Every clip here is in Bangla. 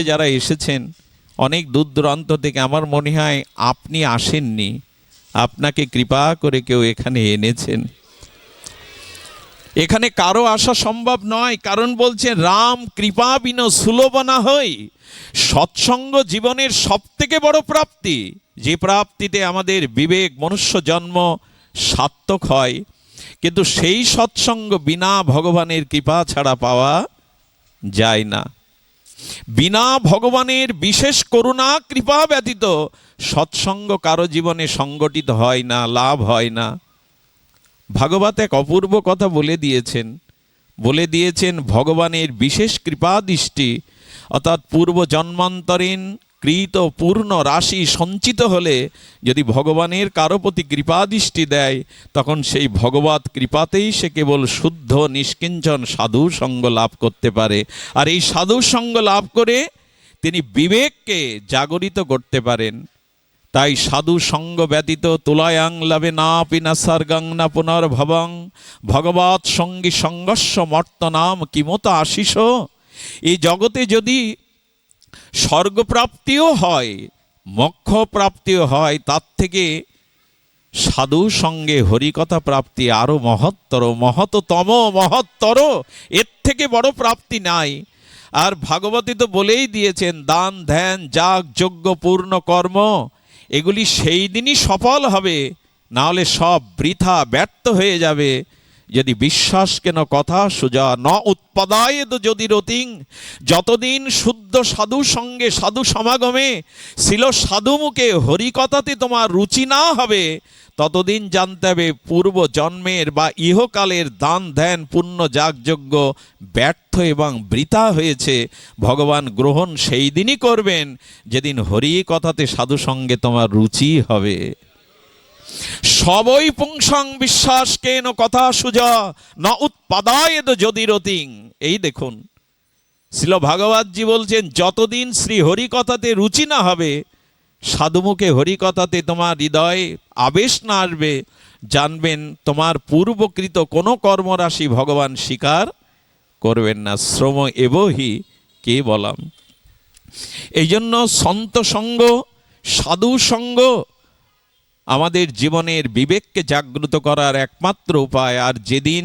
যারা এসেছেন অনেক দূর দূরান্ত থেকে, আমার মনে হয় আপনি আসেননি, আপনাকে কৃপা করে কেউ এখানে এনেছেন। এখানে কারো আসা সম্ভব নয়, কারণ বলছেন রাম কৃপা বিন সুলভ না হই। সৎসঙ্গ জীবনের সবথেকে বড় প্রাপ্তি, যে প্রাপ্তিতে আমাদের বিবেক মনুষ্য জন্ম সার্থক হয়। কিন্তু সেই সৎসঙ্গ বিনা ভগবানের কৃপা ছাড়া পাওয়া যায় না। বিনা ভগবানের বিশেষ করুণা কৃপা ব্যতীত সৎসঙ্গ কারো জীবনে সংগঠিত হয় না, লাভ হয় না। ভাগবত এক অপূর্ব কথা বলে দিয়েছেন ভগবানের বিশেষ কৃপা দৃষ্টি, অর্থাৎ পূর্ব জন্মান্তরীণ কৃত পূর্ণ রাশি সঞ্চিত হলে যদি ভগবানের কারো প্রতি কৃপা দৃষ্টি দেয়, তখন সেই ভগবত কৃপাতেই সে কেবল শুদ্ধ নিষ্কিঞ্চন সাধু সঙ্গ লাভ করতে পারে। আর এই সাধু সঙ্গ লাভ করে তিনি বিবেককে জাগরিত করতে পারেন। তাই সাধু সঙ্গ ব্যতীত তুলায়াং লাভে না পিনা সার্গাং না পুনর্ভবং ভগবৎ সঙ্গী সংঘর্ষ মর্তনাম কিমতা আশিস। এই জগতে যদি স্বর্গপ্রাপ্তিও হয়, মোক্ষ প্রাপ্তিও হয়, তার থেকে সাধু সঙ্গে হরিকথা প্রাপ্তি আরও মহত্তর, এর থেকে বড় প্রাপ্তি নাই। আর ভাগবতী তো বলেই দিয়েছেন, দান ধ্যান যাগ যজ্ঞ পূর্ণ কর্ম এগুলি সেই দিনই সফল হবে, না হলে সব বৃথা ব্যর্থ হয়ে যাবে। যদি বিশ্বাস কেন কথা সুজা ন উৎপাদায় যদি রতিং, যতদিন শুদ্ধ সাধু সঙ্গে সাধু সমাগমে ছিল সাধু মুখে হরিকথাতে তোমার রুচি না হবে, ততদিন জানতে হবে পূর্ব জন্মের বা ইহকালের দান ধ্যান পুণ্য যাগযজ্ঞ ব্যর্থ এবং বৃথা হয়েছে। ভগবান গ্রহণ সেই দিনই করবেন যেদিন হরি কথাতে সাধু সঙ্গে তোমার রুচি হবে। সবই পুংসং বিশ্বাস কেন কথা সুজা ন উৎপাদায় যদি রতিং। এই দেখুন, শ্রীল ভাগবতজি বলছেন, যতদিন শ্রী হরি কথাতে রুচি না হবে, সাধুমুখে হরিকথাতে তোমার হৃদয়ে আবেশ না আসবে, জানবেন তোমার পূর্বকৃত কোনো কর্মরাশি ভগবান স্বীকার করবেন না। শ্রম এবহি কে বলাম। এই জন্য সন্ত সঙ্গ সাধু সঙ্গ আমাদের জীবনের বিবেককে জাগ্রত করার একমাত্র উপায়। আর যেদিন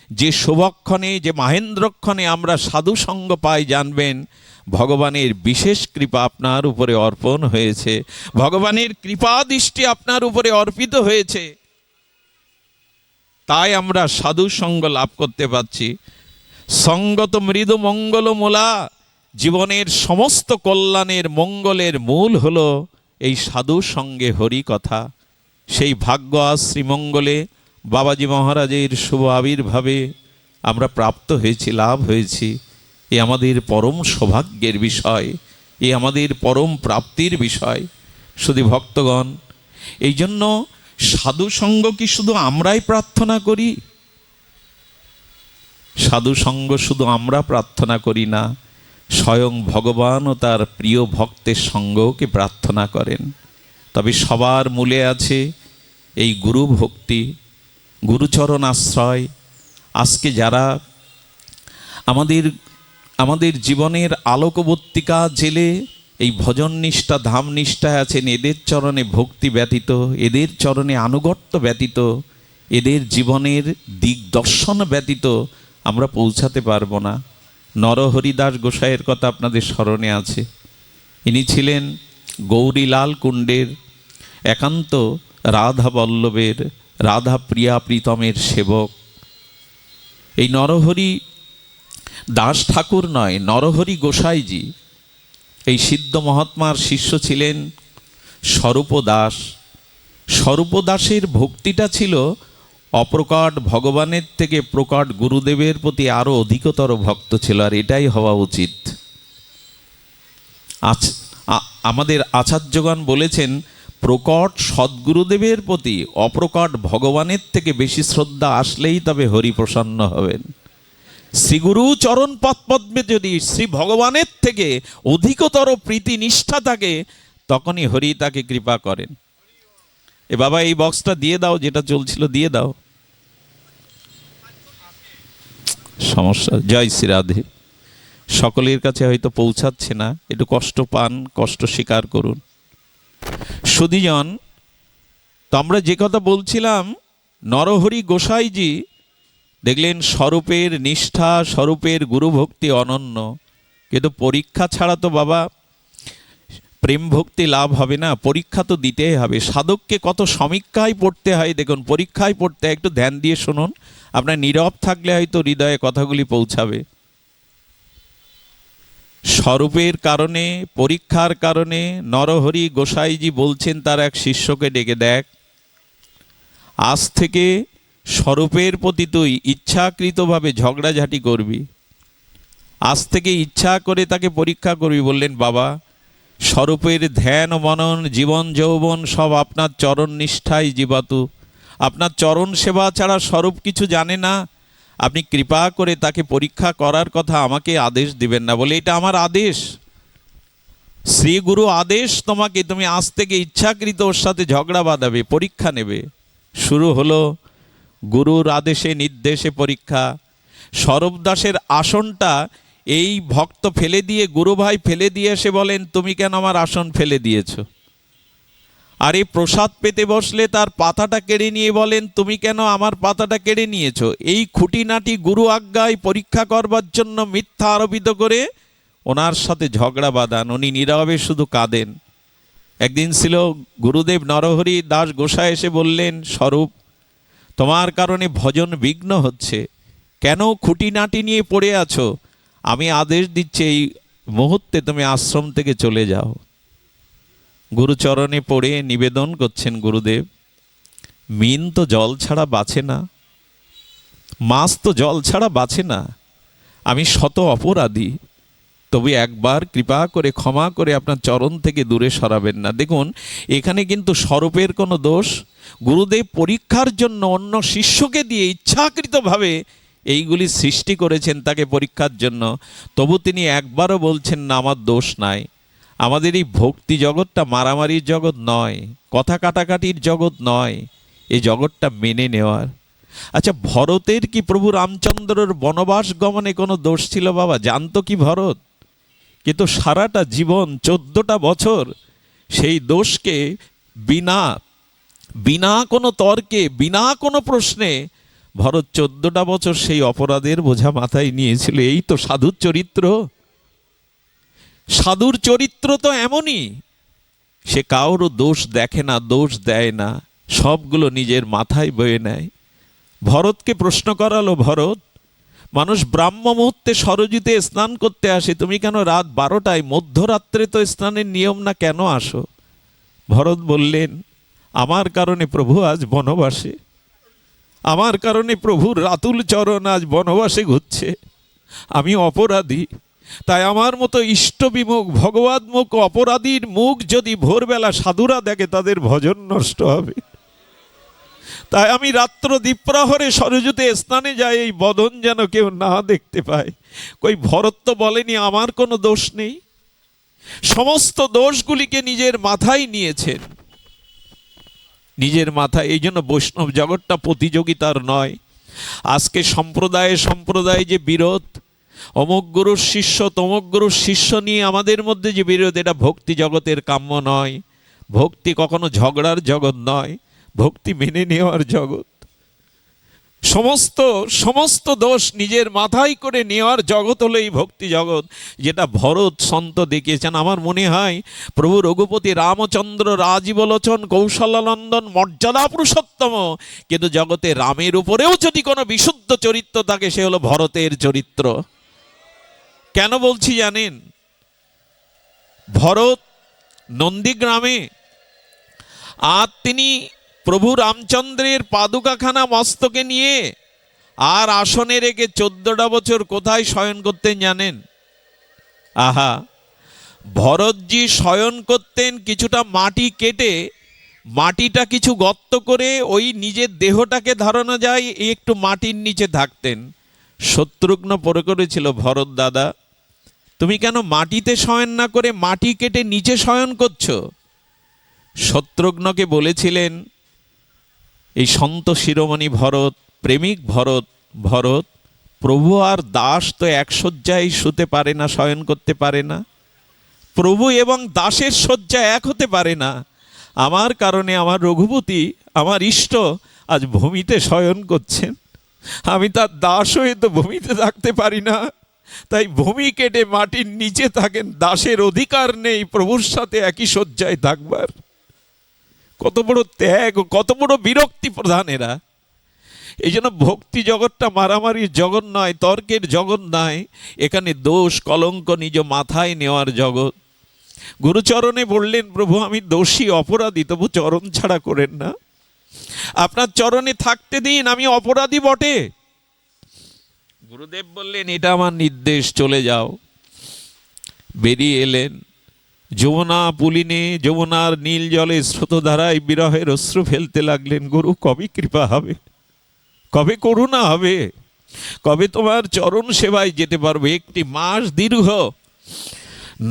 যে শুভক্ষণে যে মহেন্দ্রক্ষণে আমরা সাধু সঙ্গ পাই, জানবেন ভগবানের বিশেষ কৃপা আপনার উপরে অর্পণ হয়েছে, ভগবানের কৃপা দৃষ্টি আপনার উপরে অর্পিত হয়েছে। তাই আমরা সাধু সঙ্গ লাভ করতে পারছি। সঙ্গত মৃদু মঙ্গল মূলা, জীবনের সমস্ত কল্যাণের মঙ্গলের মূল হলো এই সাধু সঙ্গে হরি কথা। সেই ভাগ্য আজ শ্রীমঙ্গলে বাবাজি মহারাজের শুভ আবির্ভাবে আমরা প্রাপ্ত হয়েছি, লাভ হয়েছি। এ আমাদের পরম সৌভাগ্যের বিষয়, এ আমাদের পরম প্রাপ্তির বিষয়। শুধু ভক্তগণ, এই জন্য সাধু সঙ্গ কি শুধু আমরাই প্রার্থনা করি? সাধু সঙ্গ শুধু আমরা প্রার্থনা করি না, স্বয়ং ভগবানও তার প্রিয় ভক্তের সঙ্গকে প্রার্থনা করেন। তবে সবার মূলে আছে এই গুরু ভক্তি, গুরুচরণ আশ্রয়। আজকে যারা আমাদের জীবনের আলোকবর্তিকা জেলে এই ভজন নিষ্ঠা ধাম নিষ্ঠায় আছেন, এদের চরণে ভক্তি ব্যতীত, এদের চরণে আনুগত্য ব্যতীত, এদের জীবনের দিগদর্শন ব্যতীত আমরা পৌঁছাতে পারবো না। নরহরিদাস গোসাইয়ের কথা আপনাদের স্মরণে আছে। ইনি ছিলেন গৌরীলাল কুণ্ডের একান্ত রাধা বল্লভের, রাধা প্রিয়া প্রীতমের সেবক। এই নরহরি দাস ঠাকুর নয়, নরহরি গোসাইজি এই সিদ্ধ মহাত্মার শিষ্য ছিলেন স্বরূপ দাস। স্বরূপ দাসের ভক্তিটা ছিল অপ্রকট ভগবানের থেকে প্রকট গুরুদেবের প্রতি আরও অধিকতর ভক্ত ছিল, আর এটাই হওয়া উচিত। আমাদের আচার্যগণ বলেছেন, প্রকট সদ্গুরুদেবের প্রতি অপ্রকট ভগবানের থেকে বেশি শ্রদ্ধা আসলেই তবে হরি প্রসন্ন হবেন। শ্রীগুরু চরণ পদ্মে যদি শ্রী ভগবানের থেকে অধিকতর প্রীতি নিষ্ঠা থাকে, তখনই হরি তাকে কৃপা করেন। এ বাবা, এই বক্সটা দিয়ে দাও, যেটা চলছিল দিয়ে দাও, সমস্যা। জয় শ্রী রাধে। সকলের কাছে হয়তো পৌঁছাচ্ছে না, একটু কষ্ট পান, কষ্ট স্বীকার করুন। সুধীজন, তো আমরা যে কথা বলছিলাম, নরহরি গোসাইজি দেখলেন স্বরূপের নিষ্ঠা, স্বরূপের গুরুভক্তি অনন্য, কিন্তু পরীক্ষা ছাড়া তো বাবা প্রেম ভক্তি লাভ হবে না, পরীক্ষা তো দিতেই হবে। সাধককে কত সমীক্ষায় পড়তে হয়, দেখুন পরীক্ষায় পড়তে হয়। একটু ধ্যান দিয়ে শুনুন, আপনার নীরব থাকলে হয়তো হৃদয়ে কথাগুলি পৌঁছাবে। স্বরূপের কারণে, পরীক্ষার কারণে নরহরি গোসাইজি বলছেন তার এক শিষ্যকে ডেকে, দেখ আজ থেকে স্বরূপের প্রতি তুই ইচ্ছাকৃতভাবে ঝগড়াঝাটি করবি, আজ থেকে ইচ্ছা করে তাকে পরীক্ষা করবি। বললেন, বাবা স্বরূপের ধ্যান মনন জীবন যৌবন সব আপনার চরণ নিষ্ঠায় জীবাতু, আপনার চরণ সেবা ছাড়া স্বরূপ কিছু জানে না, আপনি কৃপা করে তাকে পরীক্ষা করার কথা আমাকে আদেশ দিবেন না। বলে, এটা আমার আদেশ, শ্রী গুরু আদেশ তোমাকে, তুমি আজ থেকে ইচ্ছাকৃত ওর সাথে ঝগড়া বাঁধাবে, পরীক্ষা নেবে। শুরু হলো গুরুর আদেশে নির্দেশে পরীক্ষা। স্বরূপ দাসের আসনটা এই ভক্ত ফেলে দিয়ে, গুরু ভাই ফেলে দিয়ে এসে বলেন, তুমি কেন আমার আসন ফেলে দিয়েছ? আর এই প্রসাদ পেতে বসলে তার পাতাটা কেড়ে নিয়ে বলেন, তুমি কেন আমার পাতাটা কেড়ে নিয়েছ? এই খুঁটিনাটি গুরু আজ্ঞায় পরীক্ষা করবার জন্য মিথ্যা আরোপিত করে ওনার সাথে ঝগড়া বাঁধান। উনি নীরবে শুধু কাঁদেন। একদিন ছিল গুরুদেব নরহরি দাস গোসাই এসে বললেন, স্বরূপ তোমার কারণে ভজন বিঘ্ন হচ্ছে, কেন খুঁটিনাটি নিয়ে পড়ে আছো? আমি আদেশ দিচ্ছি এই মুহূর্তে তুমি আশ্রম থেকে চলে যাও। গুরুচরণে পড়ে নিবেদন করছেন, গুরুদেব মিন তো জল ছাড়া বাঁচে না, মাছ তো জল ছাড়া বাঁচে না, আমি শত অপরাধী, তবে একবার কৃপা করে ক্ষমা করে আপনার চরণ থেকে দূরে সরাবেন না। দেখুন এখানে কিন্তু স্বরূপের কোনো দোষ, গুরুদেব পরীক্ষার জন্য অন্য শিষ্যকে দিয়ে ইচ্ছাকৃতভাবে এইগুলি সৃষ্টি করেছেন তাকে পরীক্ষার জন্য, তবু তিনি একবারও বলছেন না আমার দোষ নাই। আমাদের এই ভক্তি জগৎটা মারামারির জগৎ নয়, কথা কাটাকাটির জগৎ নয়, এই জগৎটা মেনে নেওয়ার। আচ্ছা, ভরতের কি প্রভু রামচন্দ্রর বনবাস গমনে কোনো দোষ ছিল বাবা? জানতো কি ভরত? কিন্তু সারাটা জীবন 14টা বছর সেই দোষকে বিনা বিনা কোনো তর্কে, বিনা কোনো প্রশ্নে ভরত 14টা বছর সেই অপরাধের বোঝা মাথায় নিয়েছিল। এই তো সাধুর চরিত্র। সাধুর চরিত্র তো এমনই, সে কারোর দোষ দেখে না, দোষ দেয় না, সবগুলো নিজের মাথায় বয়ে নেয়। ভরতকে প্রশ্ন করালো, ভরত মানুষ ব্রাহ্ম মুহূর্তে সরযূতে স্নান করতে আসে, তুমি কেন রাত 12টায় মধ্যরাত্রে তো স্নানের নিয়ম না, কেন আসো? ভরত বললেন, আমার কারণে প্রভু আজ বনবাসে, আমার কারণে প্রভুর রাতুল চরণ আজ বনবাসে ঘুরছে, আমি অপরাধী, তাই আমার মতো ইষ্টবিমুখ ভগবদ্মুখ অপরাধীর মুখ যদি ভোরবেলা সাধুরা দেখে তাদের ভজন নষ্ট হবে, তাই আমি রাত্র দ্বীপ্রহরে সরযূতে স্নানে যাই, এই বদন যেন কেউ না দেখতে পায়। কই ভরত তো বলেনি আমার কোনো দোষ নেই, সমস্ত দোষগুলিকে নিজের মাথায় নিয়েছেন, নিজের মাথায়। এই জন্য বৈষ্ণব জগৎটা প্রতিযোগিতার নয়। আজকে সম্প্রদায়ে সম্প্রদায়ে যে বিরোধ, অমুক গুরুর শিষ্য তমুক গুরুর শিষ্য নিয়ে আমাদের মধ্যে যে বিরোধ, এটা ভক্তি জগতের কাম্য নয়। ভক্তি কখনো ঝগড়ার জগৎ নয়, ভক্তি মেনে নেওয়ার জগৎ। সমস্ত দোষ নিজের মাথায় করে নেওয়ার জগৎ হলো এই ভক্তি জগৎ, যেটা ভরত সন্ত দেখিয়েছেন। আমার মনে হয় প্রভু রঘুপতি রামচন্দ্র রাজীবলোচন কৌশলানন্দন মর্যাদা পুরুষোত্তম, কিন্তু জগতে রামের উপরেও যদি কোনো বিশুদ্ধ চরিত্র থাকে সে হলো ভরতের চরিত্র। কেন বলছি জানেন? ভরত নন্দীগ্রামে, আর তিনি প্রভু রামচন্দ্রের পাদুকাখানা মস্তকে নিয়ে আর আসনে রেখে 14টা বছর কোথায় শয়ন করতেন জানেন? আহা, ভরতজি শয়ন করতেন কিছুটা মাটি কেটে, মাটিটা কিছু গর্ত করে ওই নিজের দেহটাকে ধারণা যায় একটু মাটির নিচে থাকতেন। শত্রুঘ্ন পরে করেছিল, ভরত দাদা তুমি কেন মাটিতে শয়ন না করে মাটি কেটে নিচে শয়ন করছো? শত্রুঘ্নকে বলেছিলেন এই সন্ত শিরোমণি ভরত, প্রেমিক ভরত, ভরত প্রভু আর দাস তো এক শয্যায় শুতে পারে না, শয়ন করতে পারে না। প্রভু এবং দাসের শয্যা এক হতে পারে না। আমার কারণে আমার রঘুপতি, আমার ইষ্ট আজ ভূমিতে শয়ন করছেন। আমি তার দাস হয়ে তো ভূমিতে থাকতে পারি না, তাই ভূমি কেটে মাটির নিচে থাকেন। দাসের অধিকার নেই প্রভুর সাথে একই শয্যায় থাকবার। কত বড় ত্যাগ, কত বড় বিরক্তি প্রধানেরা। এই জন্য ভক্তি জগৎটা মারামারির জগৎ নয়, তর্কের জগৎ নয়। এখানে দোষ কলঙ্ক নিজ মাথায় নেওয়ার জগৎ। গুরুচরণে বললেন, প্রভু আমি দোষী অপরাধী, তবু চরণ ছাড়া করেন না। আপনার চরণে থাকতে দিন, আমি অপরাধী বটে। গুরুদেব বললেন, এটা আমার নির্দেশ, চলে যাও। বেরিয়ে এলেন। যমুনা পুলিনে, যমুনার নীল জলে স্রোতধারায় বিরহের অশ্রু ফেলতে লাগলেন। গুরু, কবে কৃপা হবে, কবে করুণা হবে, কবে তোমার চরণ সেবায় যেতে পারবে? একটি মাস দীর্ঘ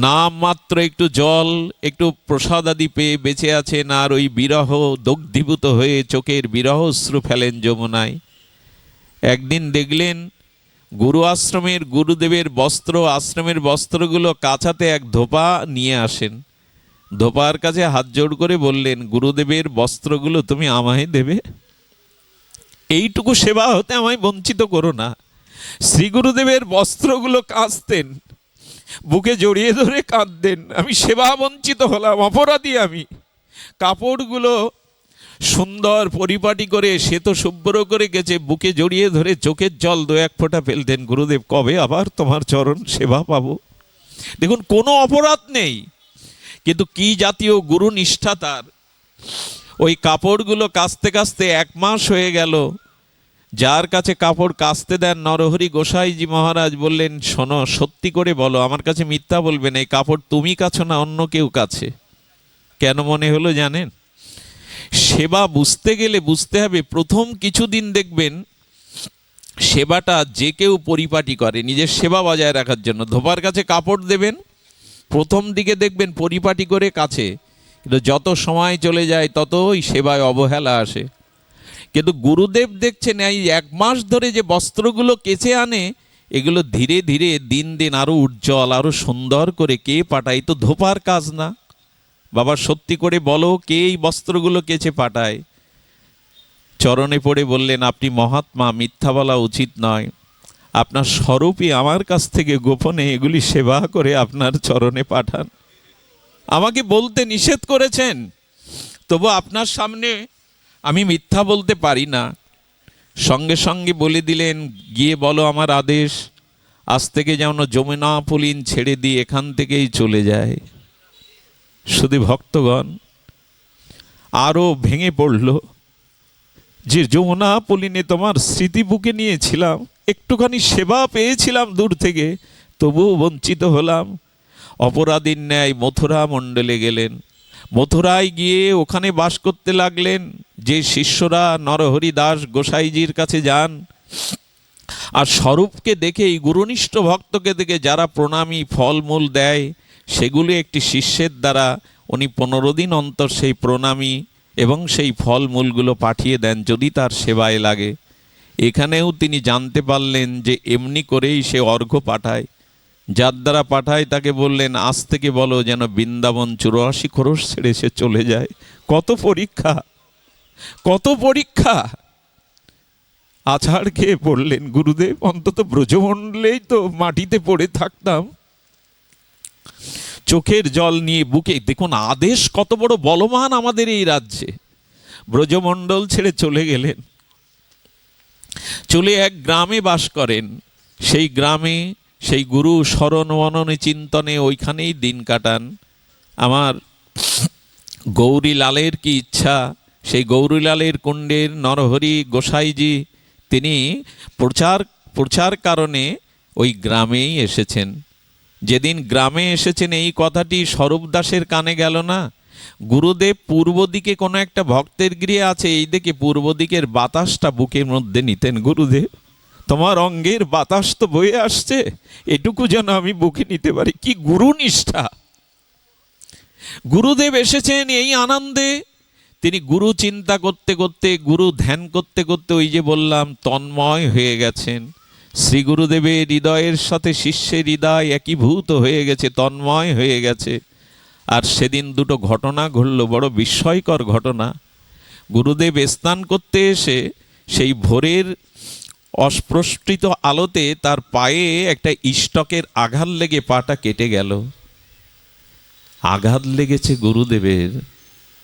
নাম মাত্র একটু জল, একটু প্রসাদ আদি পেয়ে বেঁচে আছেন, আর ওই বিরহ দগ্ধীভূত হয়ে চোখের বিরহ অশ্রু ফেলেন যমুনায়। একদিন দেখলেন গুরু আশ্রমের গুরুদেবের বস্ত্র, আশ্রমের বস্ত্রগুলো কাচাতে এক ধোপা নিয়ে আসেন। ধোপার কাছে হাত জোড় করে বললেন, গুরুদেবের বস্ত্রগুলো তুমি আমায় দেবে, এইটুকু সেবা হতে আমায় বঞ্চিত করো না। শ্রী গুরুদেবের বস্ত্রগুলো কাচতেন, বুকে জড়িয়ে ধরে কাঁদতেন, আমি সেবা বঞ্চিত হলাম, অপরাধী আমি। কাপড়গুলো সুন্দর পরিপাটি করে শ্বেত শুভ্র করে গেছে, বুকে জড়িয়ে ধরে চোখের জল দু এক ফোঁটা ফেলতেন। গুরুদেব, কবে আবার তোমার চরণ সেবা পাবো? দেখুন, কোনো অপরাধ নেই, কিন্তু কি জাতীয় গুরু নিষ্ঠা তার। ওই কাপড়গুলো কাচতে কাচতে 1 মাস হয়ে গেল। যার কাছে কাপড় কাচতে দেন নরহরি গোসাইজি মহারাজ বললেন, শোনো, সত্যি করে বলো, আমার কাছে মিথ্যা বলবেন, এই কাপড় তুমি কাছো না অন্য কেউ কাছে? কেন মনে হলো জানেন? সেবা বুঝতে গেলে বুঝতে হবে, প্রথম কিছুদিন দেখবেন সেবাটা যে কেউ পরিপাটি করে নিজের সেবা বজায় রাখার জন্য। ধোপার কাছে কাপড় দেবেন, প্রথম দিকে দেখবেন পরিপাটি করে কাছে, কিন্তু যত সময় চলে যায় তত ওই সেবায় অবহেলা আসে। কিন্তু গুরুদেব দেখছেন এই 1 মাস ধরে যে বস্ত্রগুলো কেচে আনে, এগুলো ধীরে ধীরে দিন দিন আরো উজ্জ্বল, আরো সুন্দর করে কে পাঠায়? তো ধোপার কাজ না। বাবা, সত্যি করে বলো, কে এই বস্ত্রগুলো কেচে পাঠায়? চরণে পড়ে বললেন, আপনি মহাত্মা, মিথ্যা বলা উচিত নয়। আপনার স্বরূপই আমার কাছ থেকে গোপনে এগুলি সেবা করে আপনার চরণে পাঠান। আমাকে বলতে নিষেধ করেছেন, তবু আপনার সামনে আমি মিথ্যা বলতে পারি না। সঙ্গে সঙ্গে বলে দিলেন, গিয়ে বলো আমার আদেশ, আজ থেকে যেন যমুনা পুলিন ছেড়ে দিয়ে এখান থেকেই চলে যায়। শুধু ভক্তগণ আরও ভেঙে পড়ল যে যমুনা পুলিনে তোমার স্মৃতি বুকে নিয়েছিলাম, একটুখানি সেবা পেয়েছিলাম দূর থেকে, তবুও বঞ্চিত হলাম। অপরাধীর ন্যায় মথুরা মণ্ডলে গেলেন। মথুরায় গিয়ে ওখানে বাস করতে লাগলেন। যে শিষ্যরা নরহরি দাস গোসাইজির কাছে যান, আর স্বরূপকে দেখেই, গুরুনিষ্ঠ ভক্তকে দেখে যারা প্রণামী ফলমূল দেয়, সেগুলি একটি শিষ্যের দ্বারা উনি 15 দিন অন্তর সেই প্রণামী এবং সেই ফলমূলগুলো পাঠিয়ে দেন যদি তার সেবায় লাগে। এখানেও তিনি জানতে পারলেন যে এমনি করেই সে অর্ঘ্য পাঠায়। যার দ্বারা পাঠায় তাকে বললেন, আজ থেকে বলো যেন বৃন্দাবন 84 খরচ ছেড়ে সে চলে যায়। কত পরীক্ষা, কত পরীক্ষা! আছাড় খেয়ে পড়লেন, গুরুদেব অন্তত ব্রজমণ্ডলেই তো মাটিতে পড়ে থাকতাম। চোখের জল নিয়ে বুকে, দেখুন আদেশ কত বড় বলবান আমাদের এই রাজ্যে। ব্রজমণ্ডল ছেড়ে চলে গেলেন, চলে এক গ্রামে বাস করেন। সেই গ্রামে সেই গুরু স্মরণ মননে চিন্তনে ওইখানেই দিন কাটান। আমার গৌরীলালের কি ইচ্ছা, সেই গৌরীলালের কুণ্ডের নরহরি গোসাইজি তিনি প্রচার কারণে ওই গ্রামেই এসেছেন। যেদিন গ্রামে এসেছেন এই কথাটি স্বরূপ দাসের কানে গেল না। গুরুদেব পূর্ব দিকে কোনো একটা ভক্তের গৃহে আছে, এই দিকে পূর্ব দিকের বাতাসটা বুকের মধ্যে নিতেন। গুরুদেব, তোমার অঙ্গের বাতাস তো বয়ে আসছে, এটুকু যেন আমি বুকে নিতে পারি। কি গুরু নিষ্ঠা! গুরুদেব এসেছেন এই আনন্দে। তিনি গুরু চিন্তা করতে করতে, গুরু ধ্যান করতে করতে, ওই যে বললাম তন্ময় হয়ে গেছেন। শ্রী গুরুদেবের হৃদয়ের সাথে শিষ্যের হৃদয় একীভূত হয়ে গেছে, তন্ময় হয়ে গেছে। আর সেদিন দুটো ঘটনা ঘটল, বড় বিস্ময়কর ঘটনা। গুরুদেব স্নান করতে এসে সেই ভোরের অস্পৃষ্ট আলোতে তার পায়ে একটা ইষ্টকের আঘাত লেগে পাটা কেটে গেল। আঘাত লেগেছে গুরুদেবের,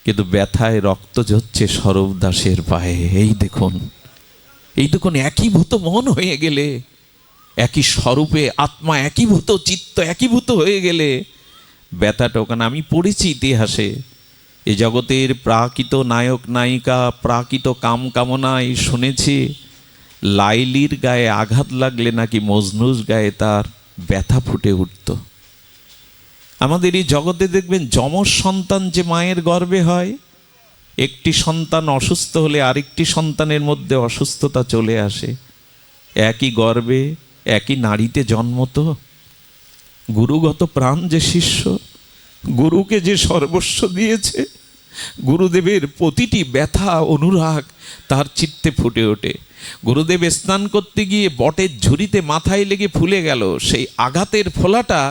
কিন্তু ব্যথায় রক্ত ঝরছে স্বরূপ দাসের পায়ে। এই দেখুন একীভূত মন হয়ে গেলে, একই স্বরূপে আত্মা একীভূত, চিত্ত একীভূত হয়ে গেলে ব্যথাটা ওখানে। আমি পড়েছি ইতিহাসে, এ জগতের প্রাকৃত নায়ক নায়িকা, প্রাকৃত কাম কামনায় শুনেছি লাইলির গায়ে আঘাত লাগলে নাকি মজনুর গায়ে তার ব্যথা ফুটে উঠত। আমাদের এই জগতে দেখবেন যমজ সন্তান যে মায়ের গর্ভে হয়, একটি সন্তান অসুস্থ হলে আরেকটি সন্তানের মধ্যে অসুস্থতা চলে আসে। একই গর্ভে একই নারীতে জন্ম। তো গুরুগত প্রাণ যে শিষ্য, গুরুকে যে সর্বস্ব দিয়েছে, গুরুদেবের প্রতিটি ব্যথা অনুরাগ তার চিত্তে ফুটে ওঠে। গুরুদেব স্নান করতে গিয়ে বটের ঝুড়িতে মাথায় লেগে ফুলে গেল, সেই আঘাতের ফোলাটা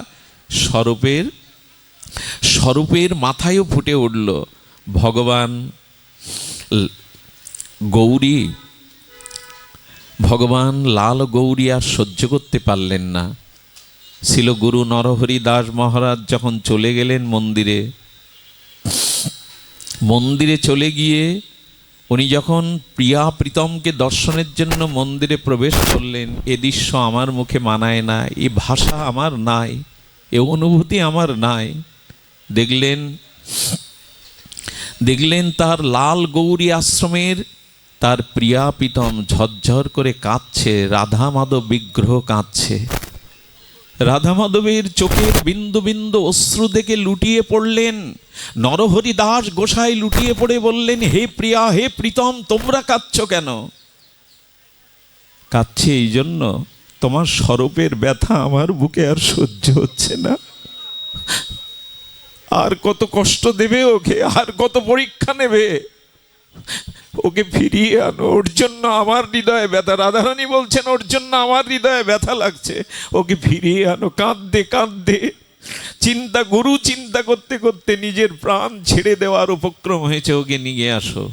স্বরূপের মাথায়ও ফুটে উঠল। ভগবান লাল গৌরী আর সহ্য করতে পারলেন না। ছিল গুরু নরহরি দাস মহারাজ যখন চলে গেলেন মন্দিরে চলে গিয়ে উনি যখন প্রিয়া প্রীতমকে দর্শনের জন্য মন্দিরে প্রবেশ করলেন, এ দৃশ্য আমার মুখে মানায় না, এ ভাষা আমার নাই, এ অনুভূতি আমার নাই। দেখলেন তার লাল গৌরী আশ্রমের তার প্রিয়া প্রীতম ঝরঝর করে কাঁদছে, রাধা মাধব বিগ্রহ কাঁদছে। রাধা মাধবের চোখের বিন্দু বিন্দু অশ্রু দেখে লুটিয়ে পড়লেন। নরহরি দাস গোসাই লুটিয়ে পড়ে বললেন, হে প্রিয়া, হে প্রীতম, তোমরা কাঁদছ কেন? কাঁদছে এই জন্য, তোমার স্বরূপের ব্যথা আমার বুকে আর সহ্য হচ্ছে না। আর কত কষ্ট দেবে ওকে, আর কত পরীক্ষা নেবে, ওকে ফিরিয়ে আনো। ওর জন্য আমার হৃদয়ে ব্যথা। রাধারানী বলছেন, ওর জন্য আমার হৃদয়ে ব্যথা লাগছে, ওকে ফিরিয়ে আনো। কাঁদতে গুরু চিন্তা করতে করতে নিজের প্রাণ ছেড়ে দেওয়ার উপক্রম হয়েছে, ওকে নিয়ে আসো।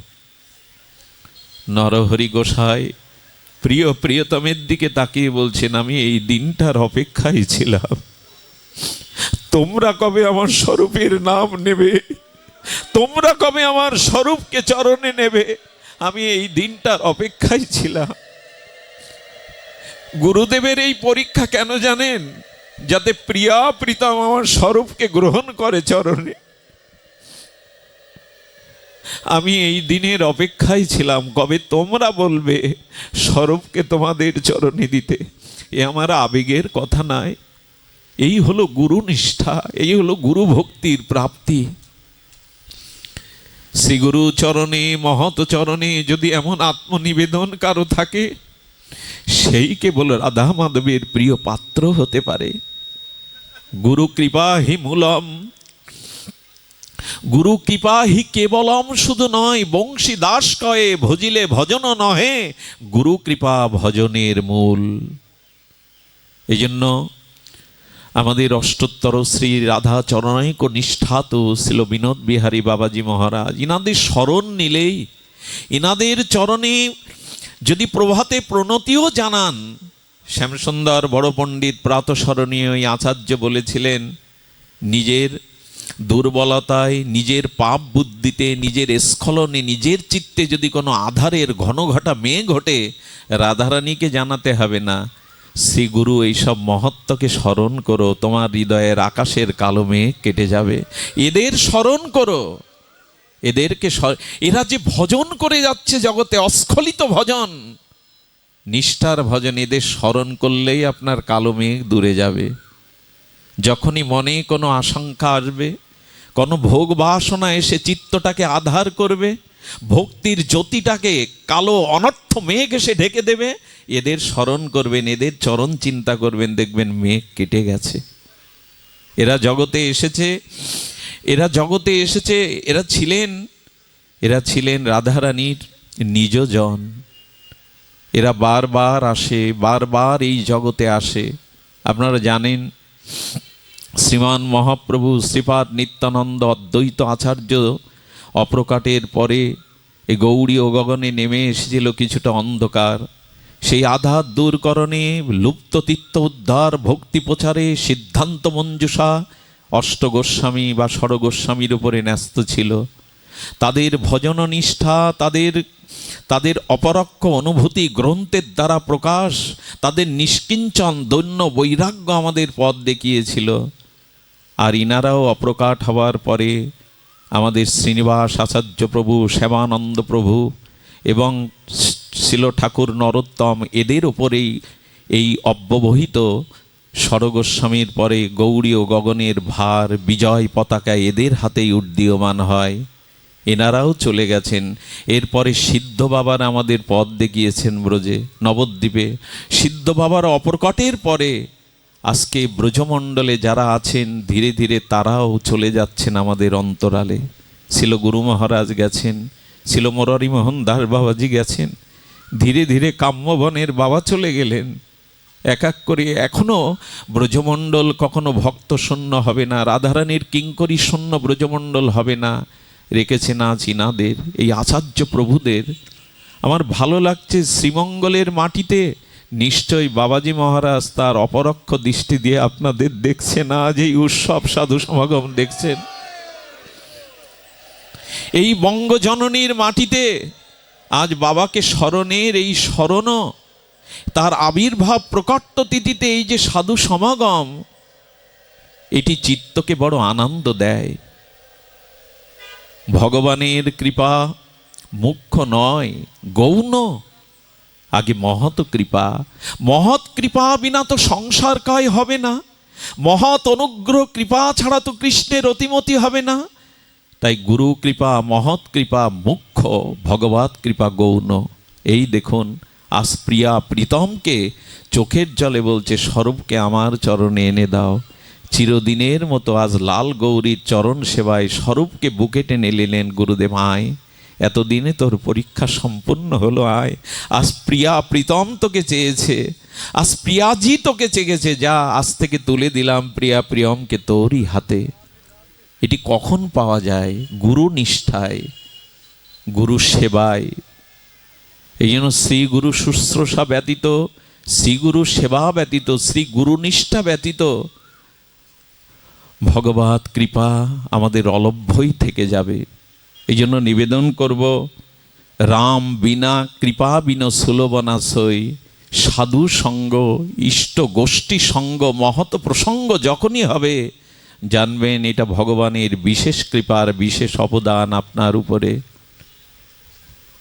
নরহরি গোসাই প্রিয়তমের দিকে তাকিয়ে বলছেন, আমি এই দিনটার অপেক্ষায় ছিলাম। তোমরা কবে আমার স্বরূপের নাম নেবে, তোমরা কবে আমার স্বরূপকে চরণে নেবে, আমি এই দিনটার অপেক্ষায় ছিলাম। গুরুদেবের এই পরীক্ষা কেন জানেন? যাতে প্রিয়া প্রীতম আমার স্বরূপকে গ্রহণ করে চরণে। আমি এই দিনের অপেক্ষায় ছিলাম, কবে তোমরা বলবে স্বরূপকে তোমাদের চরণে দিতে। এ আমার আবেগের কথা নয়, এই হলো গুরু নিষ্ঠা, এই হলো গুরু ভক্তির প্রাপ্তি। শ্রীগুরু চরণে, মহৎ চরণে যদি এমন আত্মনিবেদন কারো থাকে, সেই কেবল রাধা মাধবের প্রিয় পাত্র হতে পারে। গুরু কৃপা হি মূলম, গুরু কৃপা হি কেবলম, শুধু নয় বংশী দাস কয়ে ভজিলে ভজন নহে, গুরু কৃপা ভজনের মূল। এই জন্য আমাদের অষ্টোত্তর শ্রী রাধা চরণৈক নিষ্ঠাত ছিল বিনোদ বিহারী বাবাজি মহারাজ। ইনাদের স্মরণ নিলেই, ইনাদের চরণে যদি প্রভাতে প্রণতিও জানান, শ্যামসুন্দর বড় পণ্ডিত প্রাতঃস্মরণীয় আচার্য বলেছিলেন, নিজের দুর্বলতায়, নিজের পাপ বুদ্ধিতে, নিজের স্খলনে, নিজের চিত্তে যদি কোনো আধারের ঘন ঘটা মেঘ ঘটে, রাধারানীকে জানাতে হবে না, শ্রী গুরু এইসব মহত্বকে স্মরণ করো, তোমার হৃদয়ের আকাশের কালো মেঘ কেটে যাবে। এদের স্মরণ করো, এরা যে ভজন করে যাচ্ছে জগতে, অস্খলিত ভজন, নিষ্ঠার ভজন, এদের স্মরণ করলেই আপনার কালো মেঘ দূরে যাবে। যখনই মনে কোনো আশঙ্কা আসবে, কোনো ভোগ বাসনা এসে চিত্তটাকে আধার করবে, ভক্তির জ্যোতিটাকে কালো অনর্থ মেঘ এসে ঢেকে দেবে, এদের স্মরণ করবেন, এদের চরণ চিন্তা করবেন, দেখবেন মেঘ কেটে গেছে। এরা জগতে এসেছে, এরা ছিলেন রাধারানীর নিজজন। এরা বারবার আসে, বারবার এই জগতে আসে। আপনারা জানেন শ্রীমান মহাপ্রভু শ্রীপাদ নিত্যানন্দ অদ্বৈত আচার্য অপ্রকাটের পরে এই গৌড়ী ও গগনে নেমে এসেছিল কিছুটা অন্ধকার। সেই আধার দূরকরণে, লুপ্ত তীর্থ উদ্ধার, ভক্তি প্রচারে সিদ্ধান্ত মঞ্জুষা অষ্টগোস্বামী বা ষড়গোস্বামীর উপরে ন্যস্ত ছিল। তাদের ভজন নিষ্ঠা, তাদের অপরক্ষ অনুভূতি গ্রন্থের দ্বারা প্রকাশ, তাদের নিষ্কিঞ্চন দৈন্য বৈরাগ্য আমাদের পথ দেখিয়েছিল। আর ইনারাও অপ্রকাট হওয়ার পরে আমাদের শ্রীনিবাস আচার্য প্রভু, শ্যামানন্দ প্রভু এবং শিল ঠাকুর নরোত্তম, এদের উপরেই এই অব্যবহিত ষড়গোস্বামীর পরে গৌড়ী ও গগনের ভার, বিজয় পতাকা এদের হাতেই উড্ডীয়মান হয়। এনারাও চলে গেছেন। এরপরে সিদ্ধ বাবার আমাদের পথ দেখিয়েছেন ব্রজে, নবদ্বীপে। সিদ্ধ বাবার অপরকটের পরে আজকে ব্রজমণ্ডলে যারা আছেন ধীরে ধীরে তারাও চলে যাচ্ছেন আমাদের অন্তরালে। ছিল গুরু মহারাজ গেছেন, ছিল মুরারি মোহন দাস বাবাজি গেছেন, ধীরে ধীরে কাম্যবনের বাবা চলে গেলেন। এক এক করে এখনও ব্রজমণ্ডল কখনো ভক্ত শূন্য হবে না, রাধারানীর কিঙ্করী শূন্য ব্রজমণ্ডল হবে না। রেখেছেন আজ ইনাদের, এই আচার্য প্রভুদের। আমার ভালো লাগছে শ্রীমঙ্গলের মাটিতে নিশ্চয়ই বাবাজি মহারাজ তার অপরক্ষ দৃষ্টি দিয়ে আপনাদের দেখছেন, আজ এই উৎসব সাধু সমাগম দেখছেন। এই বঙ্গজননীর মাটিতে আজ বাবাকে স্মরণের এই স্মরণ, তার আবির্ভাব প্রকট তিথিতে এই যে সাধু সমাগম, এটি চিত্তকে বড় আনন্দ দেয়। ভগবানের কৃপা মুখ্য নয়, গৌণ, আগে মহৎ কৃপা। মহৎ কৃপা বিনা তো সংসার কায় হবে না, মহৎ অনুগ্রহ কৃপা ছাড়া তো কৃষ্ণের অতিমতি হবে না। তাই গুরু কৃপা মহৎ কৃপা মুখ্য, ভগবৎ কৃপা গৌণ। এই দেখুন আজ প্রিয়া প্রীতমকে চোখের জলে বলছে, স্বরূপকে আমার চরণে এনে দাও। চিরদিনের মতো আজ লাল গৌরীর চরণ সেবায় স্বরূপকে বুকে টেনে নিলেন গুরুদেব, আয়, এতদিনে তোর পরীক্ষা সম্পূর্ণ হলো, আয়। আজ প্রিয়া প্রীতম তোকে চেয়েছে, আজ প্রিয়াজি তোকে চেয়েছে, যা আজ থেকে তুলে দিলাম প্রিয়া প্রিয়মকে তোরই হাতে। এটি কখন পাওয়া যায়? গুরু নিষ্ঠায়, গুরু সেবায়। এই জন্য শ্রী গুরু শুশ্রূষা ব্যতীত, শ্রী গুরু সেবা ব্যতীত, শ্রী গুরু নিষ্ঠা ব্যতীত ভগবৎ কৃপা আমাদের অলভ্যই থেকে যাবে। এই জন্য নিবেদন করব, রাম বিনা কৃপা বিন সুলভনা সই। সাধু সঙ্গ, ইষ্ট গোষ্ঠী সঙ্গ, মহৎ প্রসঙ্গ যখনই হবে, জানবেন এটা ভগবানের বিশেষ কৃপার বিশেষ অবদান আপনার উপরে।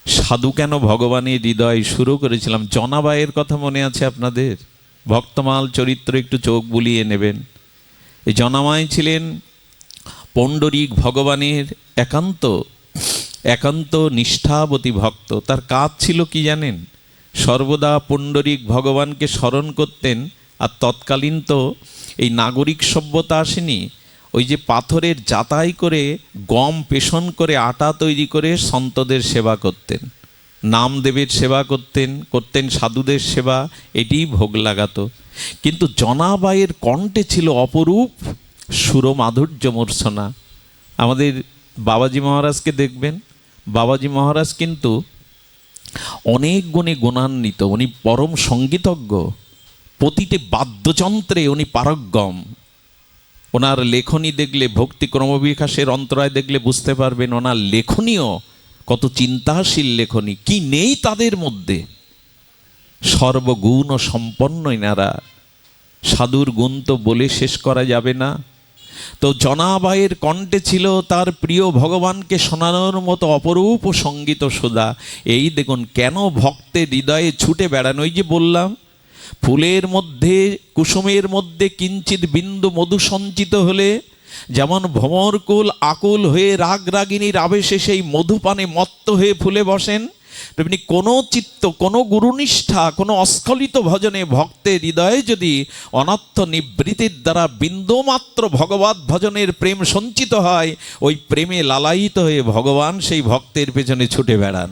সাধু কেন ভগবানের হৃদয় শুরু করেছিলাম, জনাবাইয়ের কথা মনে আছে আপনাদের? ভক্তমাল চরিত্র একটু চোখ বুলিয়ে নেবেন। এই জনামাই ছিলেন পণ্ডরীক ভগবানের একান্ত নিষ্ঠাবতী ভক্ত। তার কাজ ছিল কি জানেন? সর্বদা পণ্ডরীক ভগবানকে স্মরণ করতেন। আর তৎকালীন তো এই নাগরিক সভ্যতা আসেনি, ওই যে পাথরের জাতাই করে গম পেষণ করে আটা তৈরি করে সন্তদের সেবা করতেন, নামদেবের সেবা করতেন সাধুদের সেবা, এটিই ভোগ লাগাতো। কিন্তু জনাবাইয়ের কণ্ঠে ছিল অপরূপ সুরমাধুর্য মূর্ছনা। আমাদের বাবাজি মহারাজকে দেখবেন, বাবাজি মহারাজ কিন্তু অনেক গুণে গুণান্বিত। উনি পরম সঙ্গীতজ্ঞ, প্রতিটি বাদ্যযন্ত্রে উনি পারঙ্গম। ওনার লেখনী দেখলে, ভক্তি ক্রমবিকাশের অন্তরায় দেখলে বুঝতে পারবেন ওনার লেখনীও কত চিন্তাশীল লেখনী। কি নেই তাদের মধ্যে? সর্বগুণ সম্পন্ন এনারা। সাধুর গুণ তো বলে শেষ করা যাবে না। তো জনাবাইয়ের কণ্ঠে ছিল তার প্রিয় ভগবানকে শোনানোর মতো অপরূপ সঙ্গীত সুধা। এই দেখুন কেন ভক্তের হৃদয়ে ছুটে বেড়ানো। ওই যে বললাম, ফুলের মধ্যে, কুসুমের মধ্যে কিঞ্চিত বিন্দু মধু সঞ্চিত হলে যেমন ভ্রমরকুল আকুল হয়ে রাগরাগিনীর আবেশে সেই মধুপানে মত্ত হয়ে ফুলে বসেন, তেমনি কোনো চিত্ত, কোনো গুরুনিষ্ঠা, কোনো অস্খলিত ভজনে ভক্তের হৃদয়ে যদি অনর্থ নিবৃত্তির দ্বারা বিন্দুমাত্র ভগবৎ ভজনের প্রেম সঞ্চিত হয়, ওই প্রেমে লালায়িত হয়ে ভগবান সেই ভক্তের পেছনে ছুটে বেড়ান।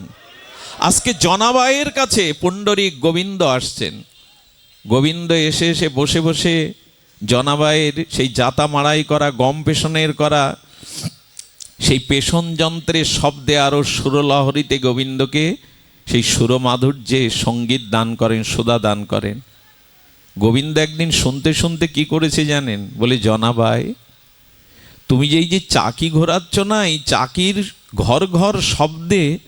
আজকে জনাবাইয়ের কাছে পুণ্ডরীক গোবিন্দ আসছেন। গোবিন্দ এসে এসে বসে বসে জনাবাইয়ের সেই জাতা মাড়াই করা, গম পেষণের করা সেই পেষণ যন্ত্রের শব্দে আরো সুরলহরীতে গোবিন্দকে সেই সুরমাধুর্যে সঙ্গীত দান করেন, সুধা দান করেন। গোবিন্দ একদিন শুনতে শুনতে কি করেছে জানেন? বলে, জনাবাই, তুমি যে এই যে চাকি ঘোরাচ্ছ না, এই চাকির ঘর ঘর শব্দে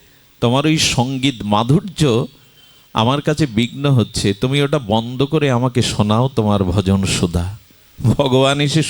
তোমার ওই সঙ্গীত মাধুর্য আমার কাছে বিঘ্ন হচ্ছে, তুমি ওটা বন্ধ করে আমাকে শোনাও তোমার ভজন সুধা। ভগবান এসে